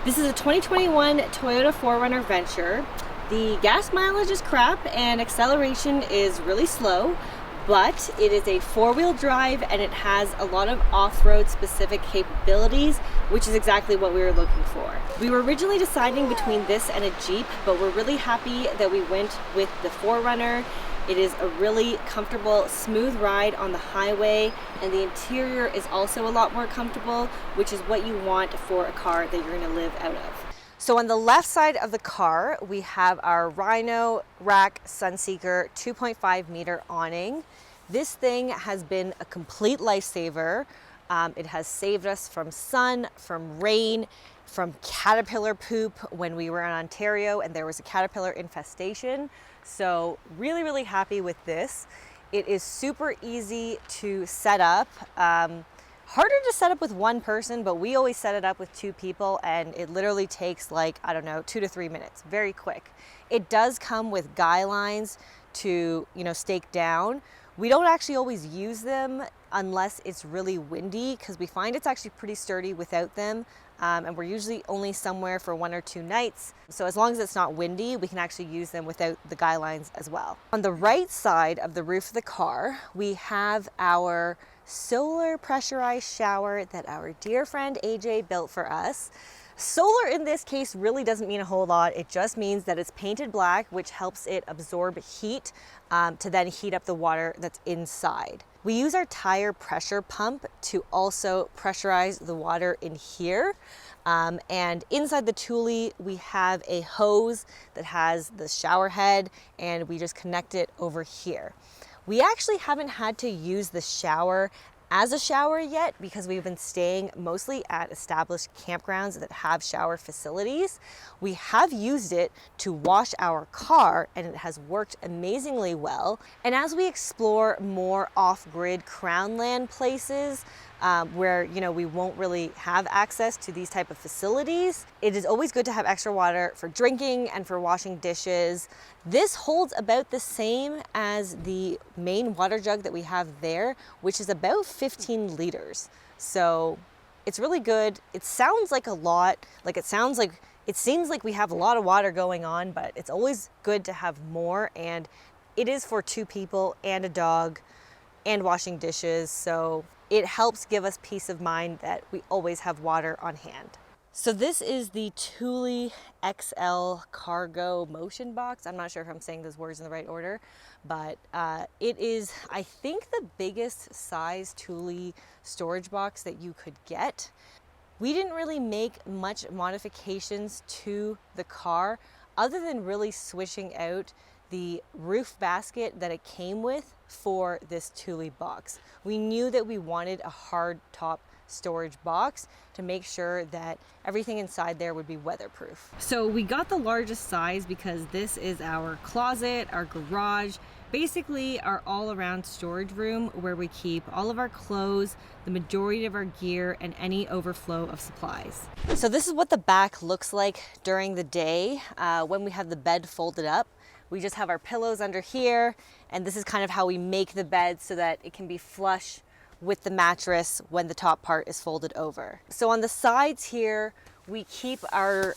This is a 2021 Toyota 4Runner Venture. The gas mileage is crap and acceleration is really slow, but it is a four-wheel drive and it has a lot of off-road specific capabilities, which is exactly what we were looking for. We were originally deciding between this and a Jeep, but we're really happy that we went with the 4Runner. It is a really comfortable, smooth ride on the highway, and the interior is also a lot more comfortable, which is what you want for a car that you're gonna live out of. So on the left side of the car, we have our Rhino rack Sunseeker 2.5 meter awning. This thing has been a complete lifesaver. It has saved us from sun, from rain, from caterpillar poop when we were in Ontario and there was a caterpillar infestation. So really happy with this. It is super easy to set up. Harder to set up with one person, but we always set it up with two people and it literally takes like, I don't know, 2 to 3 minutes, very quick. It does come with guy lines to, stake down. We don't actually always use them unless it's really windy because we find it's actually pretty sturdy without them. And we're usually only somewhere for 1 or 2 nights. So as long as it's not windy, we can actually use them without the guy lines as well. On the right side of the roof of the car, we have our solar pressurized shower that our dear friend AJ built for us. Solar in this case really doesn't mean a whole lot. It just means that it's painted black, which helps it absorb heat to then heat up the water that's inside. We use our tire pressure pump to also pressurize the water in here. And inside the Thule, we have a hose that has the shower head and we just connect it over here. We actually haven't had to use the shower as a shower yet because we've been staying mostly at established campgrounds that have shower facilities. We have used it to wash our car and it has worked amazingly well. And as we explore more off-grid crown land places where we won't really have access to these type of facilities, it is always good to have extra water for drinking and for washing dishes. This holds about the same as the main water jug that we have there, which is about 15 liters. So it's really good. It sounds like a lot, it seems like we have a lot of water going on, but it's always good to have more. And it is for 2 people and a dog and washing dishes. So it helps give us peace of mind that we always have water on hand. So this is the Thule XL Cargo Motion Box. I'm not sure if I'm saying those words in the right order, but it is, I think, the biggest size Thule storage box that you could get. We didn't really make much modifications to the car other than really switching out the roof basket that it came with for this Thule box. We knew that we wanted a hard top storage box to make sure that everything inside there would be weatherproof. So we got the largest size because this is our closet, our garage, basically our all-around storage room where we keep all of our clothes, the majority of our gear, and any overflow of supplies. So this is what the back looks like during the day when we have the bed folded up. We just have our pillows under here, and this is kind of how we make the bed so that it can be flush with the mattress when the top part is folded over. So on the sides here, we keep our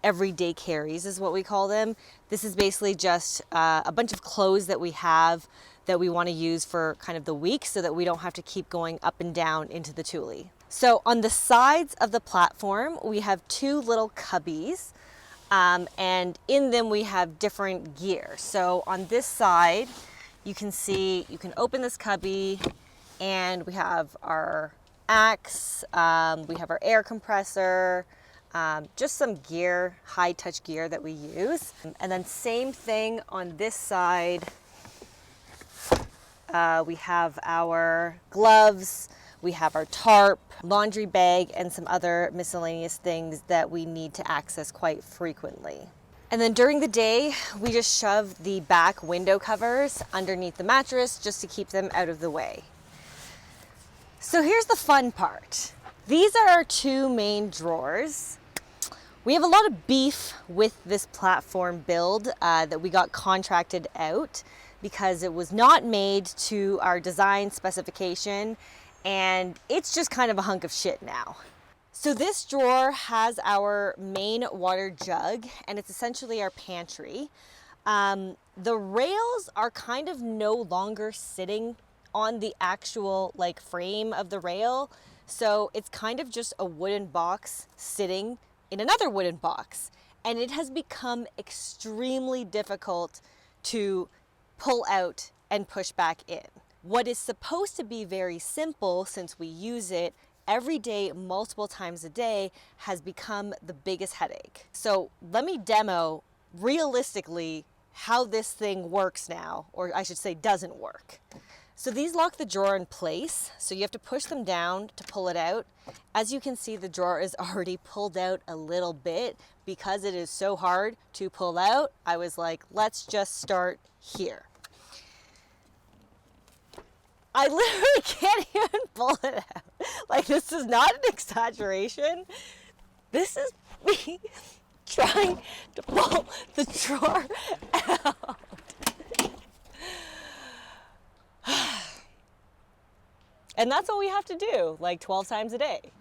everyday carries is what we call them. This is basically just a bunch of clothes that we have that we want to use for kind of the week so that we don't have to keep going up and down into the Thule. So on the sides of the platform, we have 2 little cubbies. And in them we have different gear. So on this side, you can see, you can open this cubby and we have our axe, we have our air compressor, just some gear, high touch gear that we use. And then same thing on this side, we have our gloves, we have our tarp, laundry bag, and some other miscellaneous things that we need to access quite frequently. And then during the day, we just shove the back window covers underneath the mattress just to keep them out of the way. So here's the fun part. These are our 2 main drawers. We have a lot of beef with this platform build that we got contracted out because it was not made to our design specification and it's just kind of a hunk of shit now. So this drawer has our main water jug, and it's essentially our pantry. The rails are kind of no longer sitting on the actual like frame of the rail. So it's kind of just a wooden box sitting in another wooden box. And it has become extremely difficult to pull out and push back in. What is supposed to be very simple, since we use it every day, multiple times a day, has become the biggest headache. So let me demo realistically how this thing works now, or I should say doesn't work. So these lock the drawer in place, so you have to push them down to pull it out. As you can see, the drawer is already pulled out a little bit. Because it is so hard to pull out, I was like, let's just start here. I literally can't even pull it out. Like, this is not an exaggeration. This is me trying to pull the drawer out. And that's all we have to do, like 12 times a day.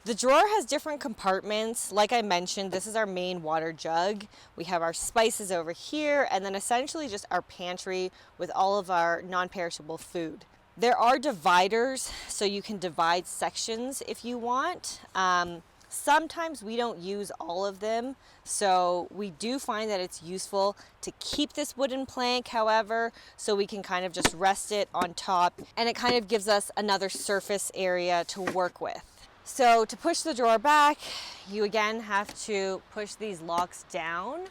The drawer has different compartments. Like I mentioned, this is our main water jug. We have our spices over here, and then essentially just our pantry with all of our non-perishable food. There are dividers, so you can divide sections if you want. Sometimes we don't use all of them, so we do find that it's useful to keep this wooden plank, however, so we can kind of just rest it on top, and it kind of gives us another surface area to work with. So to push the drawer back, you again have to push these locks down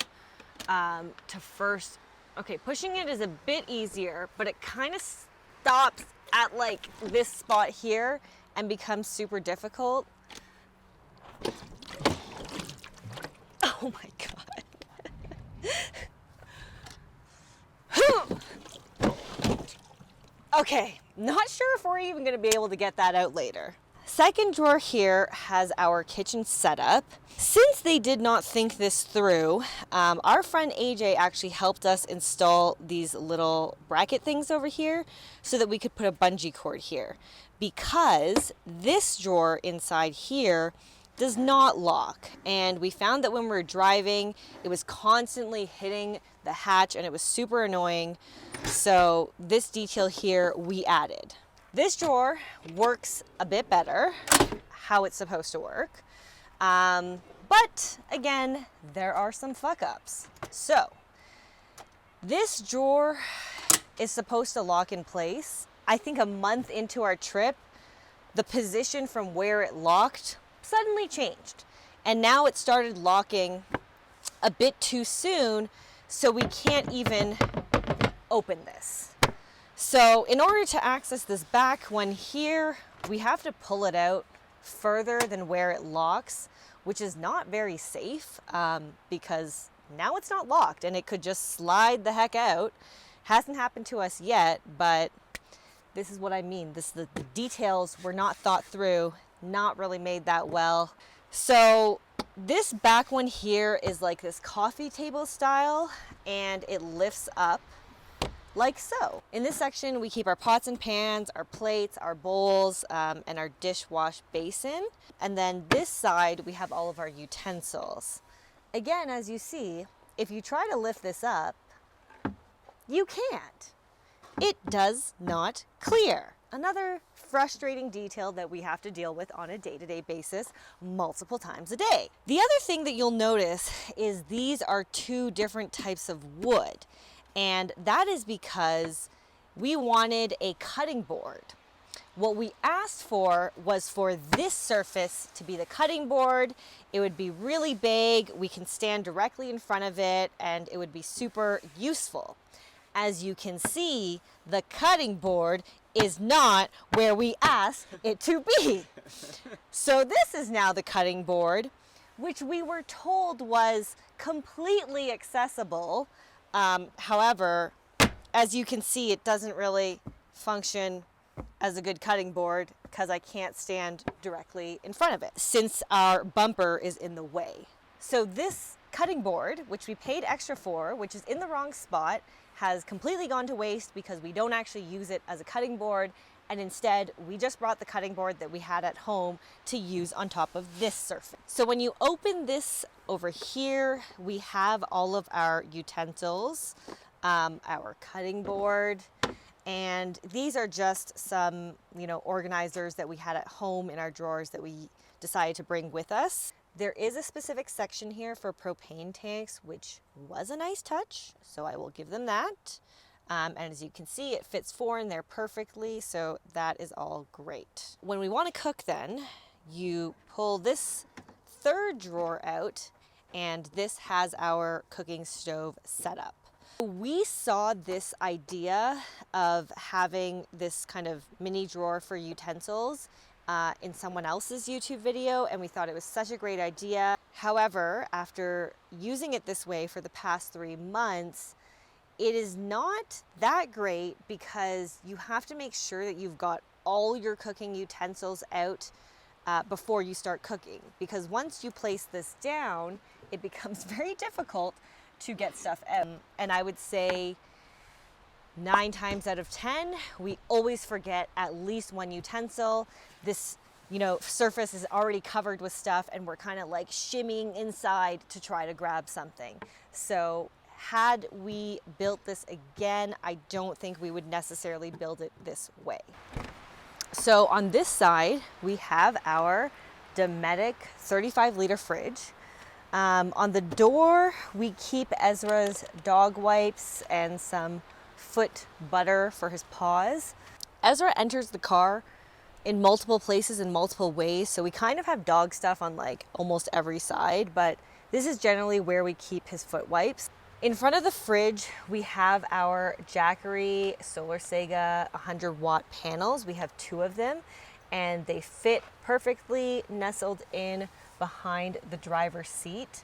to first, okay, pushing it is a bit easier, but it kind of stops at like this spot here and becomes super difficult. Oh my God. Okay, not sure if we're even gonna be able to get that out later. Second drawer here has our kitchen setup. Since they did not think this through, our friend AJ actually helped us install these little bracket things over here so that we could put a bungee cord here, because this drawer inside here does not lock. And we found that when we were driving, it was constantly hitting the hatch and it was super annoying. So this detail here we added. This drawer works a bit better, how it's supposed to work. But again, there are some fuck ups. So this drawer is supposed to lock in place. I think a month into our trip, the position from where it locked suddenly changed. And now it started locking a bit too soon, so we can't even open this. So in order to access this back one here, we have to pull it out further than where it locks, which is not very safe because now it's not locked and it could just slide the heck out. Hasn't happened to us yet, but this is what I mean. The details were not thought through, not really made that well. So this back one here is like this coffee table style, and it lifts up like so. In this section, we keep our pots and pans, our plates, our bowls, and our dishwash basin. And then this side, we have all of our utensils. Again, as you see, if you try to lift this up, you can't. It does not clear. Another frustrating detail that we have to deal with on a day-to-day basis multiple times a day. The other thing that you'll notice is these are two different types of wood. And that is because we wanted a cutting board. What we asked for was for this surface to be the cutting board. It would be really big, we can stand directly in front of it, and it would be super useful. As you can see, the cutting board is not where we asked it to be. So this is now the cutting board, which we were told was completely accessible. However, as you can see, it doesn't really function as a good cutting board because I can't stand directly in front of it since our bumper is in the way. So this cutting board, which we paid extra for, which is in the wrong spot, has completely gone to waste because we don't actually use it as a cutting board, and instead we just brought the cutting board that we had at home to use on top of this surface. So when you open this over here, we have all of our utensils, our cutting board, and these are just some, organizers that we had at home in our drawers that we decided to bring with us. There is a specific section here for propane tanks, which was a nice touch, so I will give them that. And as you can see, it fits 4 in there perfectly, so that is all great. When we want to cook then, you pull this third drawer out, and this has our cooking stove set up. We saw this idea of having this kind of mini drawer for utensils in someone else's YouTube video, and we thought it was such a great idea. However, after using it this way for the past 3 months, it is not that great because you have to make sure that you've got all your cooking utensils out before you start cooking. Because once you place this down, it becomes very difficult to get stuff out. And I would say 9 times out of 10, we always forget at least one utensil. This, surface is already covered with stuff and we're kind of like shimmying inside to try to grab something. So had we built this again, I don't think we would necessarily build it this way. So on this side, we have our Dometic 35-liter fridge. On the door, we keep Ezra's dog wipes and some foot butter for his paws. Ezra enters the car in multiple places in multiple ways, so we kind of have dog stuff on like almost every side, but this is generally where we keep his foot wipes. In front of the fridge, we have our Jackery Solar Sega 100-watt panels. We have 2 of them, and they fit perfectly nestled in behind the driver's seat.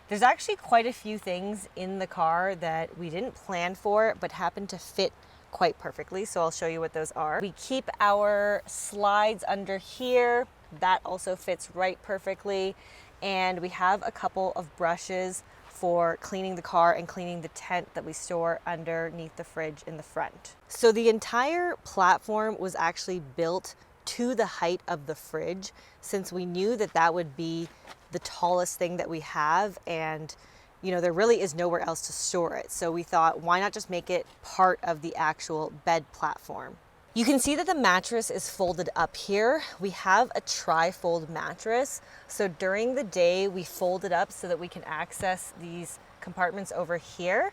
There's actually quite a few things in the car that we didn't plan for, but happen to fit quite perfectly, so I'll show you what those are. We keep our slides under here. That also fits right perfectly. And we have a couple of brushes for cleaning the car and cleaning the tent that we store underneath the fridge in the front. So the entire platform was actually built to the height of the fridge, since we knew that that would be the tallest thing that we have, and there really is nowhere else to store it. So we thought, why not just make it part of the actual bed platform? You can see that the mattress is folded up here. We have a tri-fold mattress. So during the day, we fold it up so that we can access these compartments over here.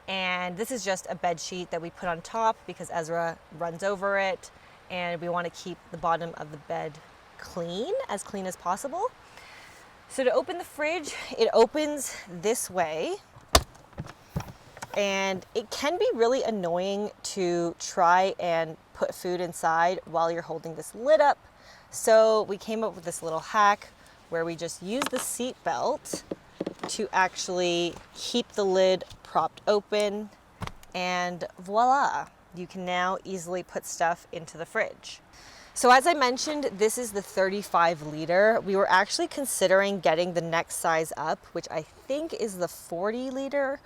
And this is just a bed sheet that we put on top because Ezra runs over it, and we want to keep the bottom of the bed clean as possible. So to open the fridge, it opens this way, and it can be really annoying to try and put food inside while you're holding this lid up. So we came up with this little hack where we just use the seat belt to actually keep the lid propped open, and voila, you can now easily put stuff into the fridge. So as I mentioned, this is the 35-liter. We were actually considering getting the next size up, which I think is the 40-liter.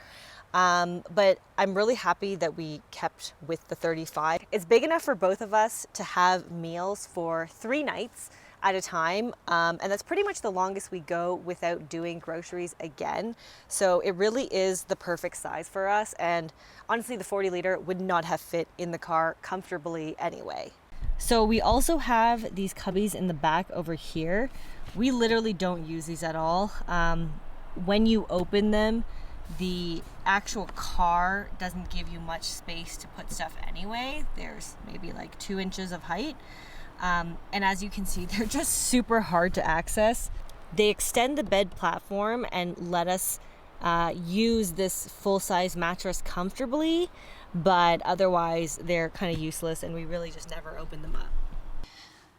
But I'm really happy that we kept with the 35. It's big enough for both of us to have meals for 3 nights at a time. And that's pretty much the longest we go without doing groceries again. So it really is the perfect size for us. And honestly, the 40-liter would not have fit in the car comfortably anyway. So we also have these cubbies in the back over here. We literally don't use these at all. When you open them, the actual car doesn't give you much space to put stuff anyway. There's maybe like 2 inches of height. And as you can see, they're just super hard to access. They extend the bed platform and let us use this full-size mattress comfortably, but otherwise they're kind of useless, and we really just never open them up.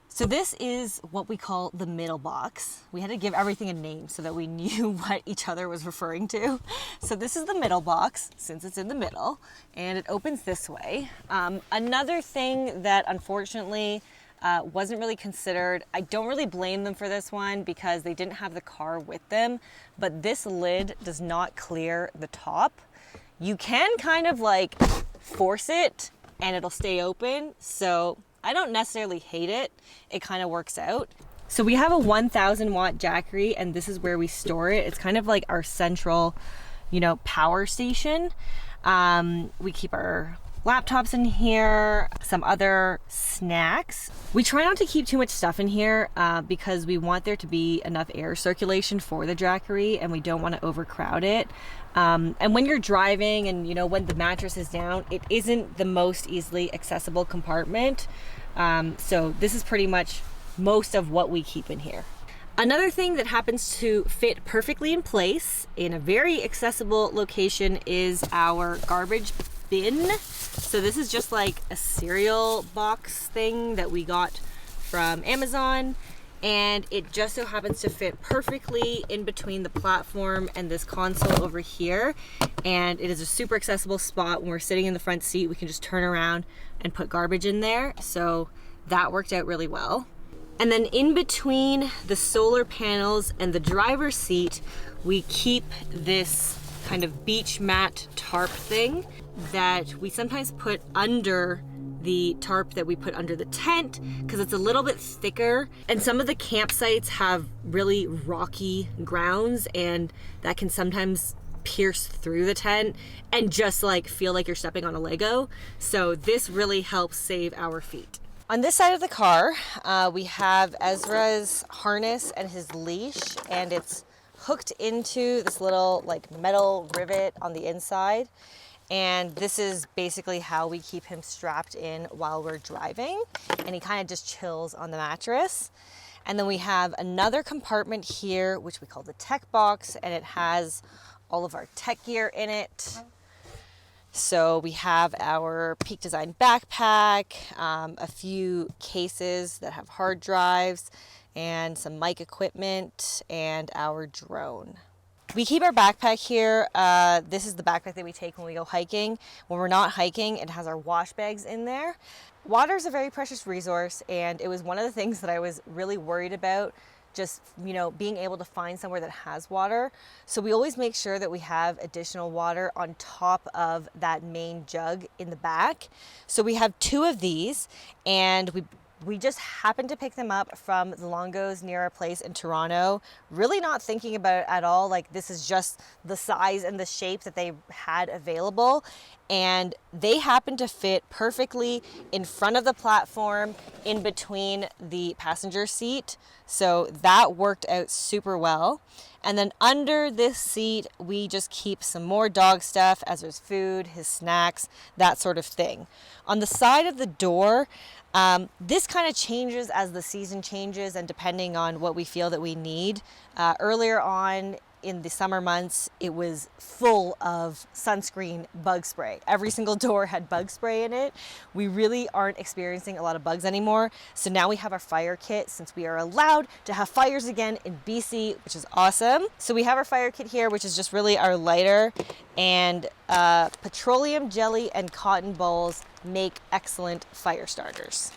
So this is what we call the middle box. We had to give everything a name so that we knew what each other was referring to. So this is the middle box, since it's in the middle, and it opens this way. Another thing that unfortunately wasn't really considered, I don't really blame them for this one because they didn't have the car with them, but this lid does not clear the top. You can kind of like force it and it'll stay open. So I don't necessarily hate it. It kind of works out. So we have a 1000 watt Jackery, and this is where we store it. It's kind of like our central, you know, power station. We keep our laptops in here, some other snacks. We try not to keep too much stuff in here because we want there to be enough air circulation for the Jackery, and we don't want to overcrowd it. And when you're driving and, you know, when the mattress is down, it isn't the most easily accessible compartment. So this is pretty much most of what we keep in here. Another thing that happens to fit perfectly in place in a very accessible location is our garbage bin. So this is just like a cereal box thing that we got from Amazon, and it just so happens to fit perfectly in between the platform and this console over here. And it is a super accessible spot. When we're sitting in the front seat, we can just turn around and put garbage in there. So that worked out really well. And then in between the solar panels and the driver's seat, we keep this kind of beach mat tarp thing that we sometimes put under the tarp that we put under the tent because it's a little bit thicker. And some of the campsites have really rocky grounds, and that can sometimes pierce through the tent and just like feel like you're stepping on a Lego. So this really helps save our feet. On this side of the car, we have Ezra's harness and his leash, and it's hooked into this little like metal rivet on the inside. And this is basically how we keep him strapped in while we're driving, and he kind of just chills on the mattress. And then we have another compartment here, which we call the tech box, and it has all of our tech gear in it. So we have our Peak Design backpack, a few cases that have hard drives, and some mic equipment, and our drone. We keep our backpack here. This is the backpack that we take when we go hiking. When we're not hiking, it has our wash bags in there. Water is a very precious resource, and it was one of the things that I was really worried about, just, you know, being able to find somewhere that has water. So we always make sure that we have additional water on top of that main jug in the back. So we have 2 of these, and we just happened to pick them up from the Longos near our place in Toronto, really not thinking about it at all. Like, this is just the size and the shape that they had available. And they happen to fit perfectly in front of the platform, in between the passenger seat. So that worked out super well. And then under this seat, we just keep some more dog stuff, Ezra's food, his snacks, that sort of thing. On the side of the door, this kind of changes as the season changes and depending on what we feel that we need. Earlier on in the summer months, it was full of sunscreen bug spray. Every single door had bug spray in it. We really aren't experiencing a lot of bugs anymore. So now we have our fire kit, since we are allowed to have fires again in BC, which is awesome. So we have our fire kit here, which is just really our lighter, and petroleum jelly and cotton balls make excellent fire starters.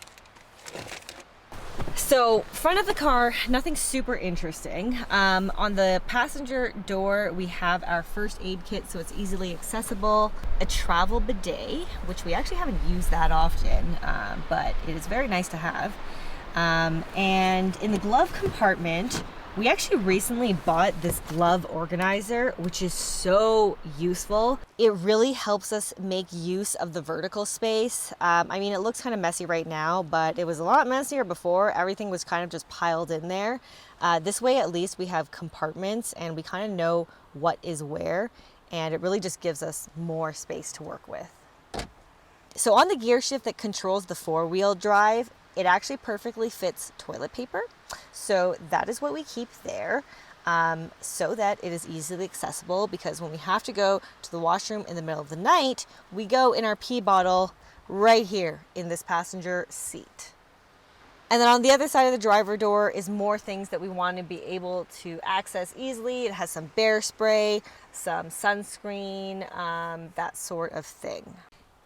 So front of the car, nothing super interesting. On the passenger door, we have our first aid kit, so it's easily accessible. A travel bidet, which we actually haven't used that often, but it is very nice to have. And in the glove compartment, we actually recently bought this glove organizer, which is so useful. It really helps us make use of the vertical space. I mean, it looks kind of messy right now, but it was a lot messier before. Everything was kind of just piled in there. This way, at least, we have compartments and we kind of know what is where, and it really just gives us more space to work with. So on the gear shift that controls the 4-wheel drive, it actually perfectly fits toilet paper. So that is what we keep there, so that it is easily accessible, because when we have to go to the washroom in the middle of the night, we go in our pee bottle right here in this passenger seat. And then on the other side of the driver door is more things that we want to be able to access easily. It has some bear spray, some sunscreen, that sort of thing.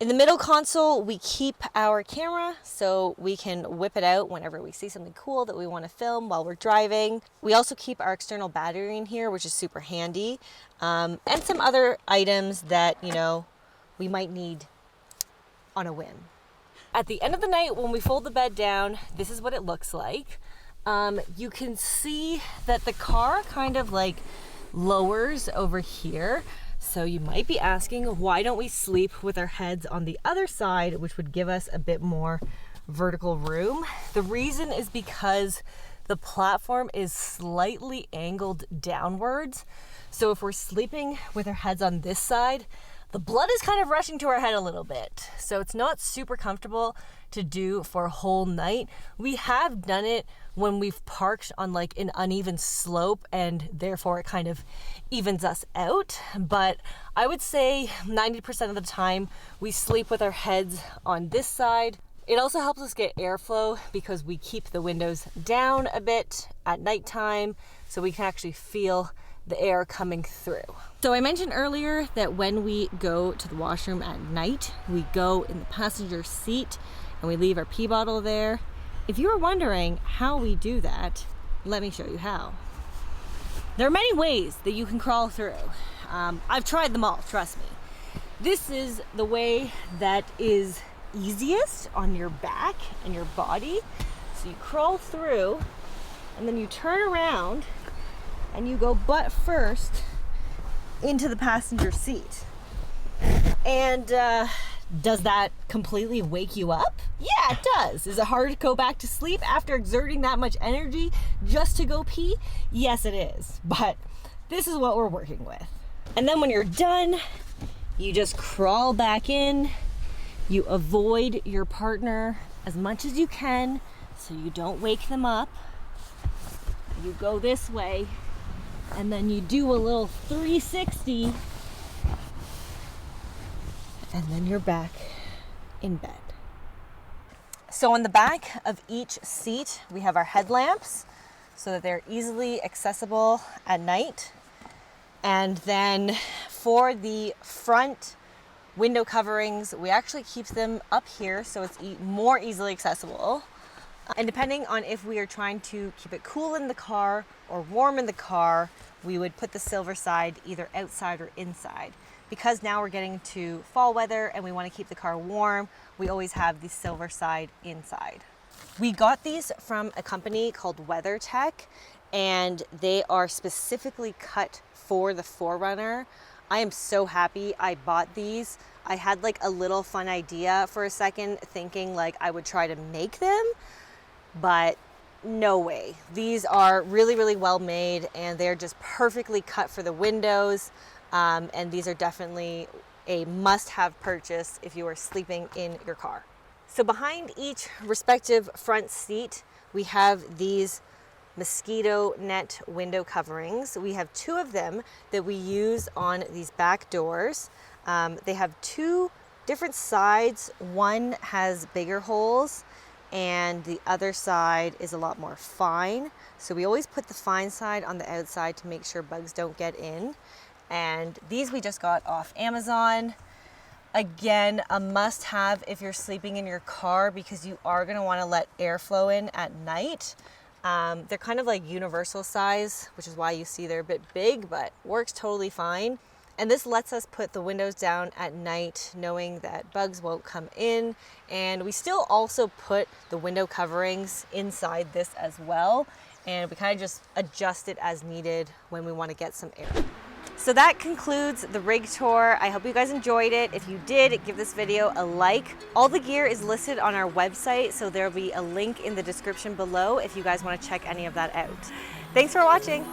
In the middle console, we keep our camera so we can whip it out whenever we see something cool that we want to film while we're driving. We also keep our external battery in here, which is super handy, and some other items that, you know, we might need on a whim. At the end of the night, when we fold the bed down, this is what it looks like. You can see that the car kind of like lowers over here. So you might be asking, why don't we sleep with our heads on the other side, which would give us a bit more vertical room? The reason is because the platform is slightly angled downwards. So if we're sleeping with our heads on this side, the blood is kind of rushing to our head a little bit. So it's not super comfortable to do for a whole night. We have done it when we've parked on like an uneven slope, and therefore it kind of evens us out. But I would say 90% of the time we sleep with our heads on this side. It also helps us get airflow because we keep the windows down a bit at nighttime, so we can actually feel the air coming through. So I mentioned earlier that when we go to the washroom at night, we go in the passenger seat and we leave our pee bottle there. If you were wondering how we do that, let me show you how. There are many ways that you can crawl through. I've tried them all, trust me. This is the way that is easiest on your back and your body. So you crawl through and then you turn around and you go butt first into the passenger seat. And does that completely wake you up? Yeah, it does. Is it hard to go back to sleep after exerting that much energy just to go pee? Yes, it is. But this is what we're working with. And then when you're done, you just crawl back in. You avoid your partner as much as you can so you don't wake them up. You go this way, and then you do a little 360, and then you're back in bed. So on the back of each seat, we have our headlamps so that they're easily accessible at night. And then for the front window coverings, we actually keep them up here so it's more easily accessible. And depending on if we are trying to keep it cool in the car or warm in the car, we would put the silver side either outside or inside. Because now we're getting to fall weather and we want to keep the car warm, we always have the silver side inside. We got these from a company called WeatherTech, and they are specifically cut for the 4Runner. I am so happy I bought these. I had like a little fun idea for a second, thinking like I would try to make them, but no way. These are really, really well made, and they're just perfectly cut for the windows. And these are definitely a must-have purchase if you are sleeping in your car. So behind each respective front seat, we have these Mosquito net window coverings. We have two of them that we use on these back doors. They have two different sides. One has bigger holes and the other side is a lot more fine. So we always put the fine side on the outside to make sure bugs don't get in. And these we just got off Amazon. Again, a must-have if you're sleeping in your car, because you are going to want to let airflow in at night. They're kind of like universal size, which is why you see they're a bit big, but works totally fine. And this lets us put the windows down at night, knowing that bugs won't come in. And we still also put the window coverings inside this as well. And we kind of just adjust it as needed when we want to get some air. So that concludes the rig tour. I hope you guys enjoyed it. If you did, give this video a like. All the gear is listed on our website, so there'll be a link in the description below if you guys want to check any of that out. Thanks for watching.